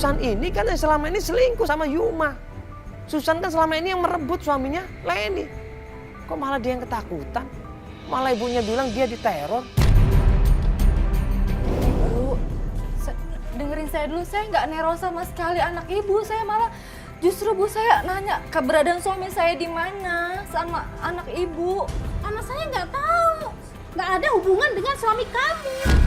Susan ini kan yang selama ini selingkuh sama Yuma. Susan kan selama ini yang merebut suaminya Leni. Kok malah dia yang ketakutan? Malah ibunya bilang dia diteror. Bu, dengerin saya dulu, saya nggak neror sama sekali anak ibu. Saya malah justru Bu saya nanya keberadaan suami saya di mana sama anak ibu. Anak saya nggak tahu, nggak ada hubungan dengan suami kamu.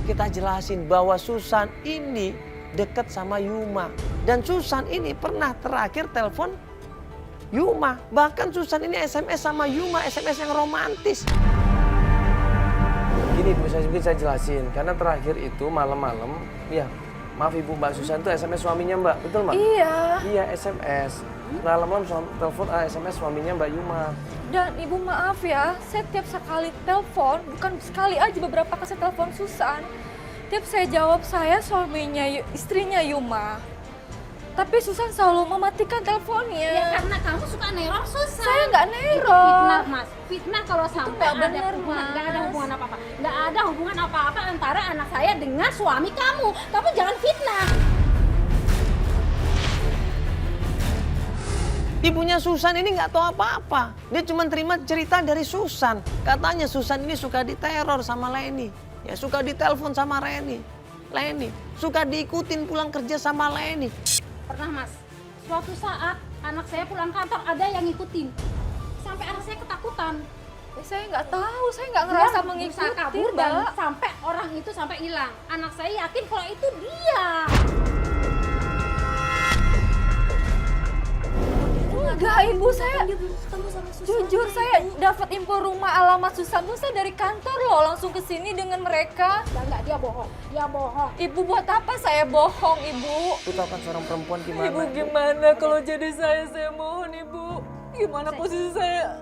Kita jelasin bahwa Susan ini dekat sama Yuma. Dan Susan ini pernah terakhir telepon Yuma. Bahkan Susan ini SMS sama Yuma, SMS yang romantis. Gini Bu, saya jelasin. Karena terakhir itu malam-malam, ya maaf Ibu, Mbak Susan itu SMS suaminya Mbak, betul Mbak? Iya. Iya SMS. Malam-malam telepon SMS suaminya Mbak Yuma. Dan ibu maaf ya, saya tiap sekali telepon, bukan sekali aja, beberapa kali saya telepon Susan. Tiap saya jawab saya suaminya, istrinya Yuma. Tapi Susan selalu mematikan teleponnya. Ya karena kamu suka neror Susan. Saya nggak Itu neror. fitnah Mas, fitnah kalau sampai nggak ada bener, hubungan, nggak ada Mas. hubungan apa-apa. Nggak ada hubungan apa-apa antara anak saya dengan suami kamu. Kamu jangan fitnah. Ibunya Susan ini nggak tahu apa-apa. Dia cuma terima cerita dari Susan. Katanya Susan ini suka diteror sama Leni. Ya suka ditelepon sama Leni. Suka diikutin pulang kerja sama Leni. Pernah Mas, suatu saat anak saya pulang kantor ada yang ngikutin. Sampai anak saya ketakutan. Saya nggak tahu, saya nggak ngerasa Dia mengikuti, berusaha kabur dan Mbak. sampai orang itu sampai hilang. Anak saya yakin kalau itu dia. Enggak, Ibu, saya jujur saya dapat info rumah alamat Susan tuh saya dari kantor loh, langsung ke sini dengan mereka. Enggak, dia bohong. Dia bohong. Ibu buat apa saya bohong, Ibu? Lu tahu kan seorang perempuan gimana? Ibu gimana kalau jadi saya mohon Ibu. Gimana posisi saya?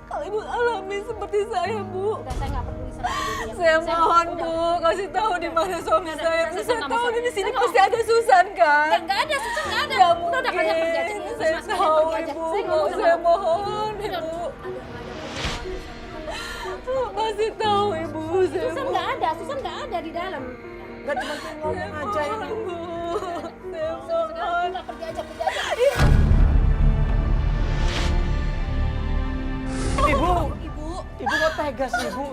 Kalau Ibu alami seperti saya, Bu. Udah saya nggak peduli sama dia. Saya mohon, Bu, kasih tahu di mana suami saya. Saya tahu di sini pasti ada Susan kan? Enggak ada, Susan enggak ada. Nggak Udah kalian pergi aja. mungkin. Mas, Saya kalian tahu, pergi aja. Ibu. Saya ngomong sama Saya kamu. mohon, Ibu. Kasih tahu, Ibu. Susan enggak ada, Susan enggak ada di dalam. Gak cuma ngomong aja ini. Bu. Saya mohon. Udah pergi aja, pergi aja. Ibu kok tegas Ibu?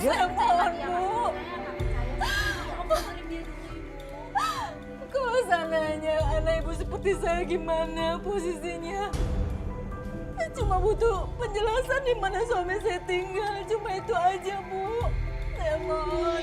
Saya mohon, Bu. Kalau seandainya anak Ibu seperti saya gimana posisinya? Saya cuma butuh penjelasan di mana suami saya tinggal. Cuma itu aja, Bu. Saya mohon.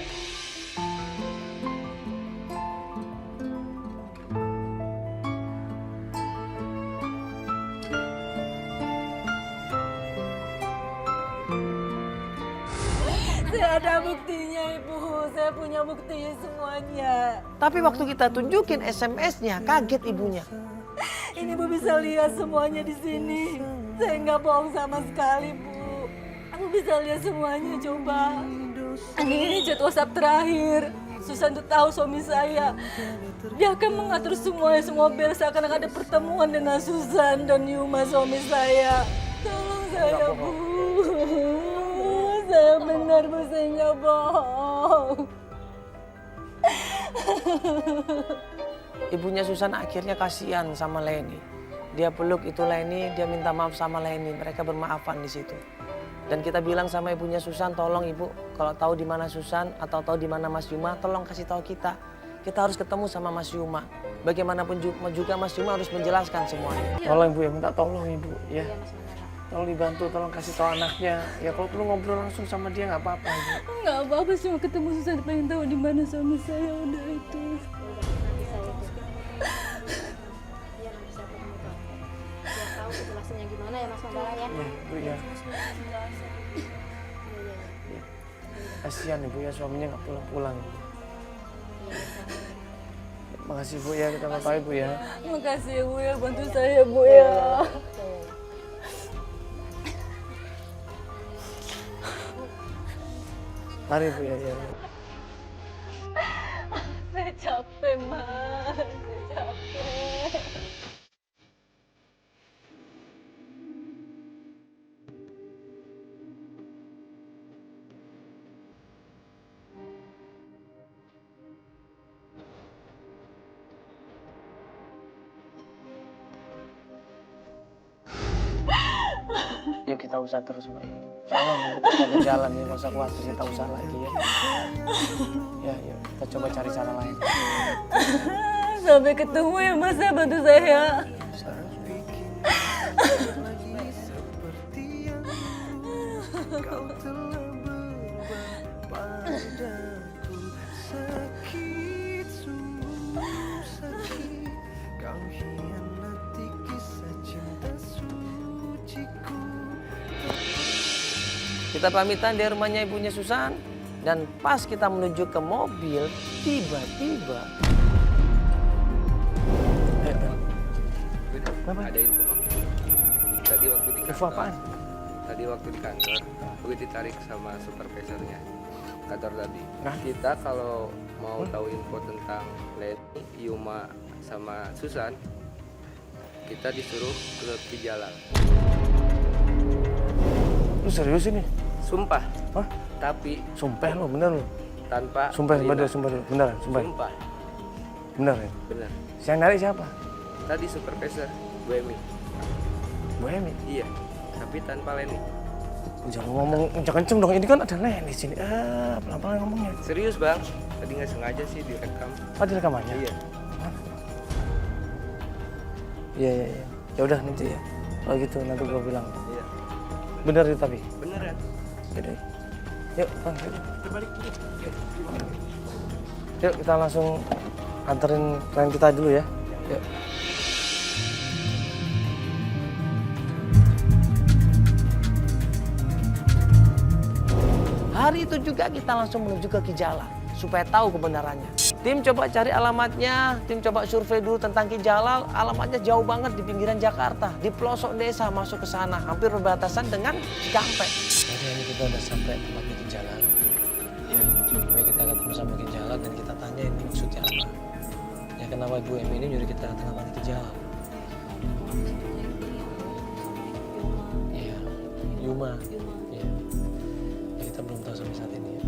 Saya ada buktinya, Ibu. Saya punya buktinya semuanya. Tapi waktu kita tunjukin SMS-nya, kaget ibunya. Ini Bu bisa lihat semuanya di sini. Saya nggak bohong sama sekali, Bu. Aku bisa lihat semuanya, coba. Ini chat WhatsApp terakhir. Susan tuh tahu suami saya. Dia akan mengatur semuanya, semua beres akan ada pertemuan dengan Susan dan Yuma suami saya. Tolong saya, Bu. Saya benar, Bu, saya nggak bohong. Ibunya Susan akhirnya kasihan sama Leni. Dia peluk itu Leni, dia minta maaf sama Leni. Mereka bermaafan di situ. Dan kita bilang sama ibunya Susan, tolong Ibu, kalau tahu di mana Susan atau tahu di mana Mas Yuma, tolong kasih tahu kita. Kita harus ketemu sama Mas Yuma. Bagaimanapun juga Mas Yuma harus menjelaskan semuanya. Tolong Ibu ya, minta tolong Ibu ya. Tolong dibantu, tolong kasih tahu anaknya. Ya kalau perlu ngobrol langsung sama dia nggak apa-apa Ibu. Nggak apa-apa, cuma ketemu Susan pengen tahu di mana suami saya, udah itu. Iya, nanti saya ketemu kamu. Biar tahu situasinya gimana ya Mas Mandala ya. Ya Ibu ya. Kasihan Ibu ya, suaminya nggak pulang-pulang. Makasih Bu ya, kita mau tahu Ibu ya. Makasih ya, Bu ya, bantu saya, Bu ya. Mari Bu ya. Ya. Saya capek, Mas. Saya capek. Yuk kita usaha terus Pak. Soalnya kita ada jalan ya, nggak usah khawatir kita usaha lagi ya. Ya, yuk kita coba cari cara lain. Sampai ketemu ya Mas, ya, bantu saya. Kita pamitan dari rumahnya ibunya Susan dan pas kita menuju ke mobil, tiba-tiba Apa? Ada info Bang. Tadi waktu di info kantor. apaan? Tadi waktu di kantor, gue ditarik sama supervisornya kantor tadi. Nah? Kita kalau mau tahu info tentang Leni, Yuma, sama Susan, kita disuruh ke Kijalan. Lu serius ini? Sumpah. Hah? Tapi Sumpah lo, bener lo? tanpa Sumpah, Lina. sumpah, bener, sumpah. Sumpah. Bener ya? Bener. Yang narik siapa? Tadi supervisor Bu Emi. Bu Emi. Iya. Tapi tanpa Leni. Jangan ngomong kenceng-kenceng dong, ini kan ada Leni di sini. Pelan-pelan ngomongnya. Serius Bang. Tadi nggak sengaja sih direkam. Oh, di rekamannya? Iya. Iya. Ya udah nanti ya. Kalau gitu nanti gua bilang. Iya. Bener itu tapi. Beneran. Yaudah. Yuk, Bang. Yuk kita langsung anterin klien kita dulu ya. Yuk. Hari itu juga kita langsung menuju ke Kijalan supaya tahu kebenarannya. Tim coba cari alamatnya, tim coba survei dulu tentang Kijalan. Alamatnya jauh banget di pinggiran Jakarta, di pelosok desa masuk ke sana, hampir berbatasan dengan Cikampek. Jadi ini kita udah sampai tempatnya Kijalan. Ya, supaya kita ketemu sama Kijalan dan kita tanya ini maksudnya apa. Ya kenapa Bu Emi ini nyuruh kita datang ke Kijalan? Iya, Yuma. Iya. Ya, kita belum tahu sampai saat ini ya.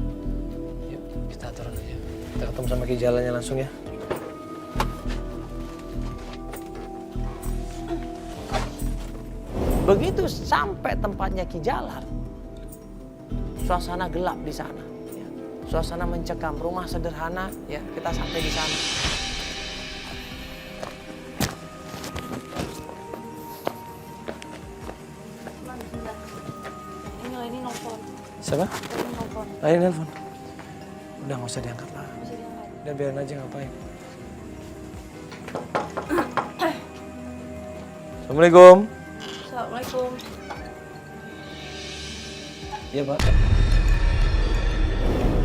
Yuk, kita aturan aja. Kita ketemu sama Kijalannya langsung ya. Begitu sampai tempatnya Kijalan, suasana gelap di sana. Ya. Suasana mencekam, rumah sederhana. Ya, kita sampai di sana. Ini nelfon. Siapa? Ini nelfon. Ayo nelfon. Udah nggak usah diangkat lah. Bisa diangkat. Udah biarin aja ngapain. Assalamualaikum. Assalamualaikum. Iya Pak.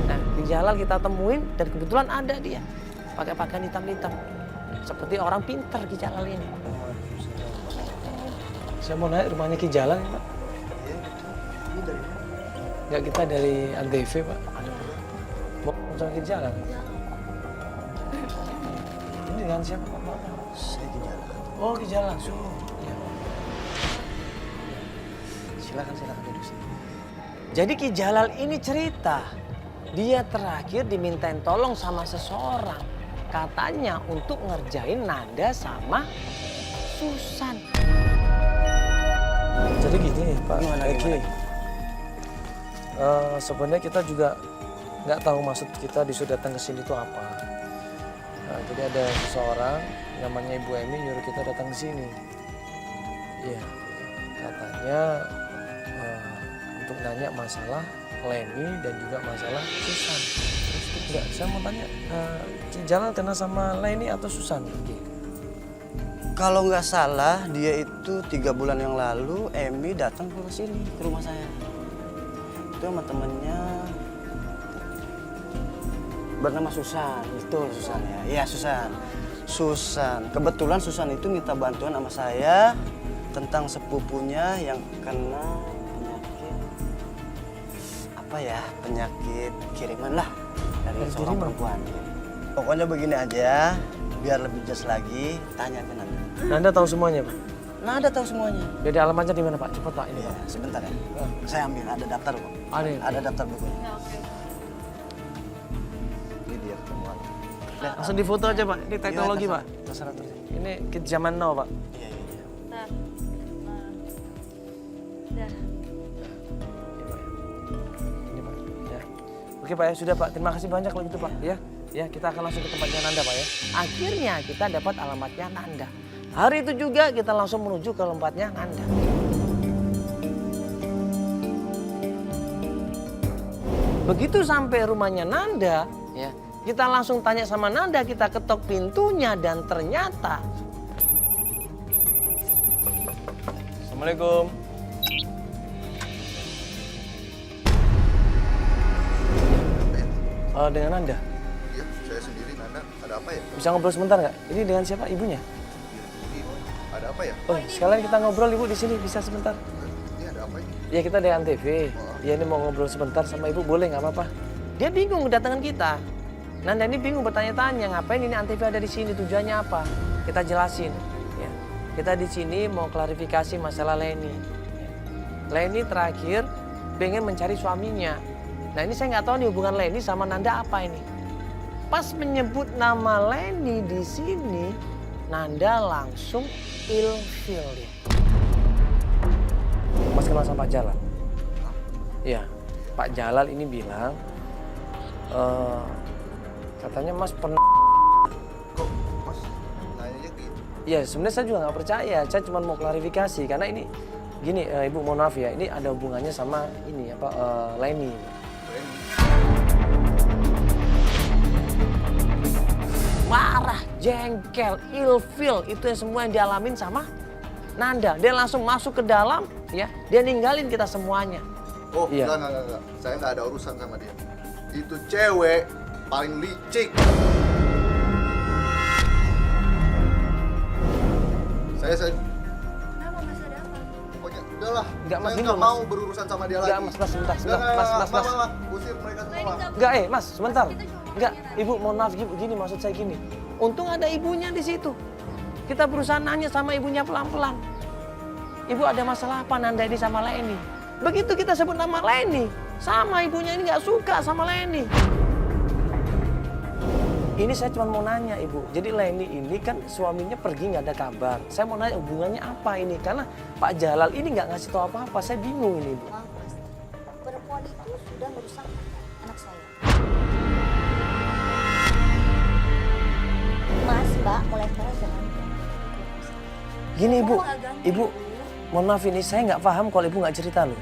Nah di jalan kita temuin dan kebetulan ada dia. Pakai pakaian hitam-hitam. Seperti orang pintar Ki Jalal ini. Saya mau naik rumahnya Ki Jalal Pak. Enggak, kita dari Antv Pak. Mau sama Ki Jalal. Ini dengan siapa Pak? Saya Ki Jalal. Oh Ki Jalal langsung. Ya. Silakan duduk sini. Jadi Ki Jalal ini cerita, dia terakhir dimintain tolong sama seseorang. Katanya untuk ngerjain Nanda sama Susan. Jadi gini Pak Eki, sebenarnya kita juga nggak tahu maksud kita disuruh datang ke sini itu apa. Nah, jadi ada seseorang namanya Ibu Emi nyuruh kita datang ke sini. Iya, katanya untuk nanya masalah Leni dan juga masalah Susan. Enggak, saya mau tanya, Ki Jalal kenal sama Leni atau Susan? Kalau nggak salah dia itu 3 bulan yang lalu Emi datang ke sini ke rumah saya. Itu sama temennya bernama Susan. Itu Susan ya. Iya Susan. Susan. Kebetulan Susan itu minta bantuan sama saya tentang sepupunya yang kena penyakit apa ya, penyakit kiriman lah dari seorang perempuan. Pokoknya begini aja, biar lebih jelas lagi, tanya ke Nanda. Nanda tahu semuanya Pak? Nanda tahu semuanya. Jadi alamatnya di mana Pak? Cepat Pak ini Iya, Pak. sebentar ya. Saya ambil, ada daftar kok. Ada ya? Ada daftar bukunya. Ya, oke. Ini dia ketemuan. Langsung difoto aja Pak, ini teknologi Iya, Pak. terserah, terserah. Ini ke zaman now Pak. Iya, iya, iya. Nah. Nah. Dah. Oke Pak ya, sudah Pak. Terima kasih banyak kalau gitu Pak ya. Ya, kita akan langsung ke tempatnya Nanda Pak ya. Akhirnya kita dapat alamatnya Nanda. Hari itu juga kita langsung menuju ke tempatnya Nanda. Begitu sampai rumahnya Nanda, ya, kita langsung tanya sama Nanda, kita ketok pintunya dan ternyata Assalamualaikum. Dengan Nanda. Iya, saya sendiri Nanda. Ada apa ya? Bisa ngobrol sebentar nggak? Ini dengan siapa? Ibunya? Ini ada apa ya? Oh, sekalian kita ngobrol Ibu di sini, bisa sebentar? Ini ada apa ini? Ya kita dari Antv. Ya ini mau ngobrol sebentar sama Ibu, boleh nggak apa-apa? Dia bingung kedatangan kita. Nanda ini bingung bertanya-tanya, ngapain ini Antv ada di sini, tujuannya apa? Kita jelasin. Ya. Kita di sini mau klarifikasi masalah Leni. Ya. Leni terakhir pengen mencari suaminya. Nah ini saya nggak tahu nih hubungan Leni sama Nanda apa ini. Pas menyebut nama Leni di sini, Nanda langsung ilfil dia. Mas kenal sama Pak Jalal? Iya, Pak Jalal ini bilang, katanya Mas pernah. Kok Mas nanya gitu? Ya sebenarnya saya juga nggak percaya, saya cuma mau klarifikasi karena ini gini, Ibu mohon maaf ya, ini ada hubungannya sama ini apa Leni. Marah, jengkel, ilfil, itu yang semua yang dialamin sama Nanda. Dia langsung masuk ke dalam, ya, dia ninggalin kita semuanya. Oh, Iya. enggak. Saya nggak ada urusan sama dia. Itu cewek paling licik. Saya Kenapa Mas, ada apa? pokoknya udahlah. Enggak, Mas, Saya bingung, nggak mau Mas. berurusan sama dia Enggak, lagi. Mas, sebentar, Enggak, Mas. Usir mereka semua. Enggak, Mas, sebentar. Enggak, Ibu mohon maaf, gini maksud saya gini. Untung ada ibunya di situ. Kita berusaha nanya sama ibunya pelan-pelan. Ibu ada masalah apa Nanda ini sama Leni? Begitu kita sebut nama Leni, sama ibunya ini nggak suka sama Leni. Ini saya cuma mau nanya Ibu, jadi Leni ini kan suaminya pergi nggak ada kabar. Saya mau nanya hubungannya apa ini, karena Pak Jalal ini nggak ngasih tahu apa-apa, saya bingung ini Ibu. Maaf Mas, perempuan itu sudah merusak anak saya. Mas, Mbak, mulai sekarang jangan Gini Ibu, mohon maaf ini saya nggak paham kalau Ibu nggak cerita loh.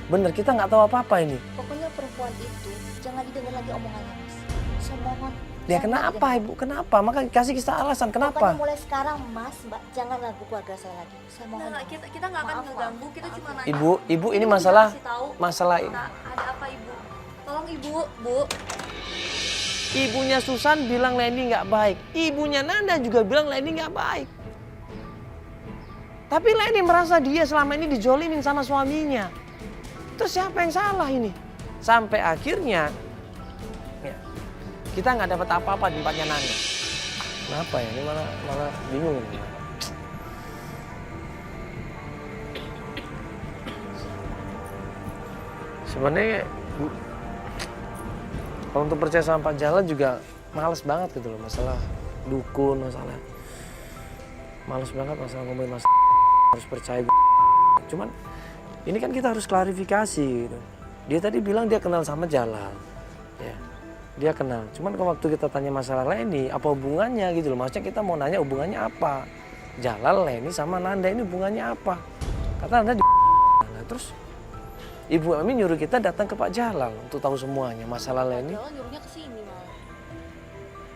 Bener, kita nggak tahu apa-apa ini. Pokoknya perempuan itu jangan didengar lagi omongannya, Mas. Saya mohon. Ya jangan kenapa didengar. Ibu, kenapa? Maka kasih kita alasan, Pokoknya kenapa? mulai sekarang, Mas, Mbak, jangan ganggu keluarga saya lagi. Saya mohon. Nah, kita nggak akan Maaf, ngeganggu, maaf, kita maaf. cuma nanya. Ibu ini masalah, Kasih tahu, masalah ada apa Ibu? Tolong Ibu, Bu. Ibunya Susan bilang Leni nggak baik. Ibunya Nanda juga bilang Leni nggak baik. Tapi Leni merasa dia selama ini dijolimin sama suaminya. Terus siapa yang salah ini? Sampai akhirnya ya, kita nggak dapat apa-apa di tempatnya Nanda. Kenapa ya? Ini malah bingung ini. Sebenarnya kalau untuk percaya sama Pak Jalal juga males banget gitu loh, masalah dukun, males banget masalah ngomongin masalah harus percaya. Cuman ini kan kita harus klarifikasi gitu. Dia tadi bilang dia kenal sama Jalal, ya dia kenal. Cuman kalau waktu kita tanya masalah Leni, apa hubungannya gitu loh, maksudnya kita mau nanya hubungannya apa? Jalal, Leni sama Nanda ini hubungannya apa? Kata Nanda di nah, terus Ibu Ami nyuruh kita datang ke Pak Jalal untuk tahu semuanya masalah Leni. Jangan nyuruhnya ke sini malah.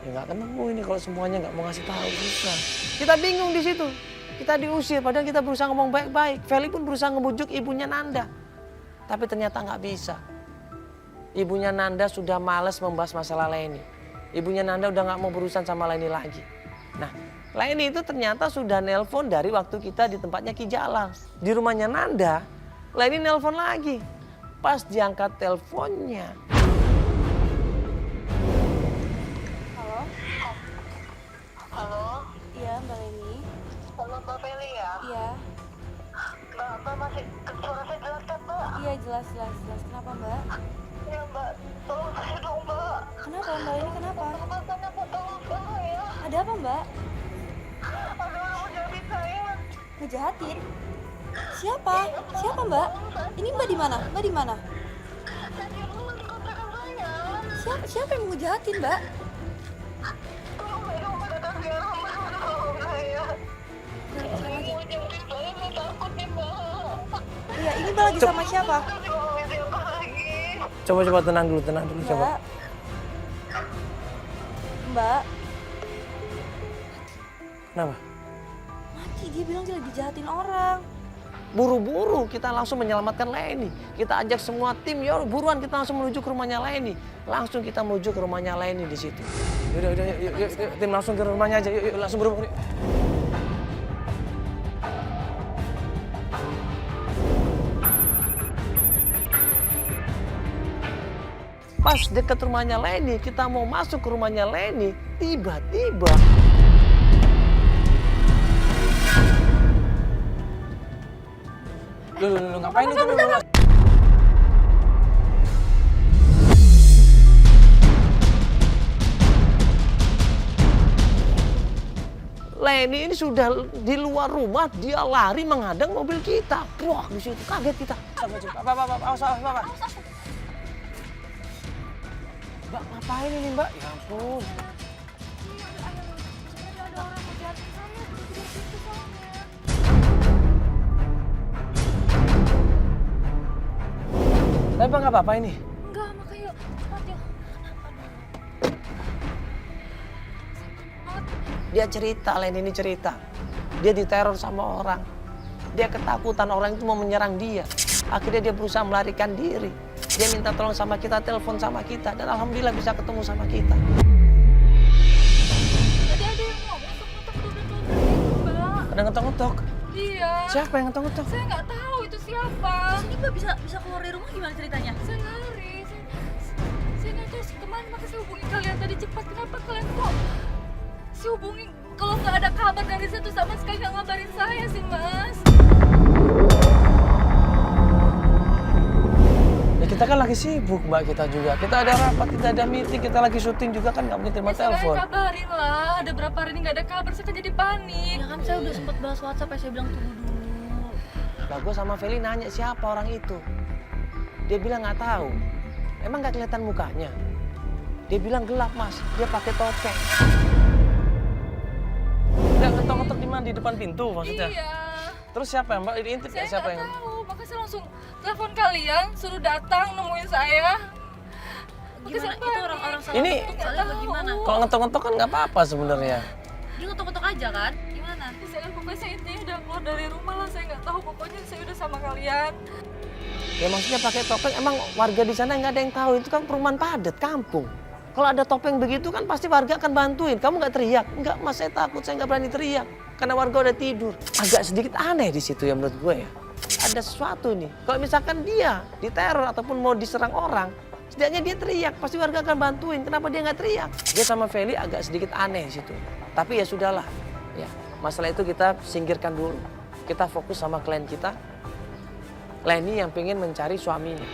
Ya nggak ketemu ini kalau semuanya nggak mau ngasih tahu susah. Kita bingung di situ. Kita diusir padahal kita berusaha ngomong baik-baik. Feli pun berusaha ngebujuk ibunya Nanda. Tapi ternyata nggak bisa. Ibunya Nanda sudah males membahas masalah Leni. Ibunya Nanda udah nggak mau berurusan sama Leni lagi. Nah, Leni itu ternyata sudah nelpon dari waktu kita di tempatnya Ki Jalal. Di rumahnya Nanda, Leni nelpon lagi. Pas diangkat teleponnya, Halo, Iya, Mbak Leni. halo Mbak Feli ya? Iya, Mbak masih, suara saya jelas kan Mbak? iya jelas. Kenapa, Mbak? Ya Mbak, tolong saya dong Mbak. Kenapa, Mbak Leni? Kenapa? Makanya aku tolong saya. Ada apa, Mbak? Ada orang mau jadi saya. Ngejahatin? Siapa? Siapa, Mbak? Ini Mbak di mana? Mbak di mana? Saya di rumah di kontrakan saya. Siapa yang mau ngejahatin, Mbak? Tolong dong, Mbak, datang sekarang, Mbak. Tolong saya. Mau jemput saya takut nih, Mbak. Iya, ini Mbak lagi sama siapa? Suami siapa lagi? Coba tenang dulu coba. Mbak, Kenapa? mati. Dia bilang dia lagi jahatin orang. Buru-buru kita langsung menyelamatkan Leni. Kita ajak semua tim, ya buruan kita langsung menuju ke rumahnya Leni. Langsung kita menuju ke rumahnya Leni di situ. Yaudah, yuk, tim langsung ke rumahnya aja. Yuk, langsung buru-buru. Pas dekat rumahnya Leni, kita mau masuk ke rumahnya Leni, tiba-tiba Lu ngapain itu? Leni ini sudah di luar rumah, dia lari menghadang mobil kita. Wah, di situ kaget kita. Pak, awas. Mbak, ngapain ini, Mbak? Ya ampun. Tapi Pak nggak apa-apa ini? Enggak, makanya cepat yuk. Dia cerita, Leni ini cerita. Dia diteror sama orang. Dia ketakutan orang itu mau menyerang dia. Akhirnya dia berusaha melarikan diri. Dia minta tolong sama kita, telepon sama kita. Dan alhamdulillah bisa ketemu sama kita. Tadi ada yang ngomong ngetok-ngetok, Mbak. Ada ngetok-ngetok. Iya. Siapa yang ngetok-ngetok? Saya nggak tahu itu siapa. Ini Mbak bisa keluar dari rumah gimana ceritanya? Saya lari. Saya nggak tahu sih kemana, maka saya hubungi kalian tadi cepat. Kenapa kalian kok si hubungi kalau nggak ada kabar dari saya tuh sama sekali nggak ngabarin saya sih, Mas? Ya kita kan lagi sibuk, Mbak, kita juga. Kita ada rapat, kita ada meeting, kita lagi syuting juga kan nggak mungkin terima telepon. Saya kabarin lah, ada berapa hari ini nggak ada kabar, saya kan jadi panik. Ya kan saya udah sempat balas WhatsApp, saya bilang tunggu dulu. Lah gue sama Feli nanya siapa orang itu. Dia bilang nggak tahu. Emang nggak kelihatan mukanya? Dia bilang gelap, Mas. Dia pakai topeng. Nggak ngetok-ngetok di mana? Di depan pintu maksudnya? Iya. Terus siapa Mbak? Ini intip Saya ya siapa nggak yang? tahu, makanya saya langsung telepon kalian, suruh datang nemuin saya. Gimana itu orang-orang salah Ini soalnya bagaimana? kalau ngetok-ngetok kan nggak apa-apa sebenarnya. Dia ngetok-ngetok aja kan? Gimana? Saya pokoknya saya intinya udah keluar dari rumah lah, saya nggak tahu, pokoknya saya udah sama kalian. Ya maksudnya pakai topeng, emang warga di sana nggak ada yang tahu, itu kan perumahan padat, kampung. Kalau ada topeng begitu kan pasti warga akan bantuin. Kamu nggak teriak? Nggak, Mas, saya takut, saya nggak berani teriak. Karena warga udah tidur. Agak sedikit aneh di situ ya menurut gue ya. Ada sesuatu nih. Kalau misalkan dia diteror ataupun mau diserang orang, setidaknya dia teriak, pasti warga akan bantuin. Kenapa dia nggak teriak? Dia sama Feli agak sedikit aneh di situ. Tapi ya sudahlah. Ya, masalah itu kita singkirkan dulu. Kita fokus sama klien kita. Leni yang pengen mencari suaminya.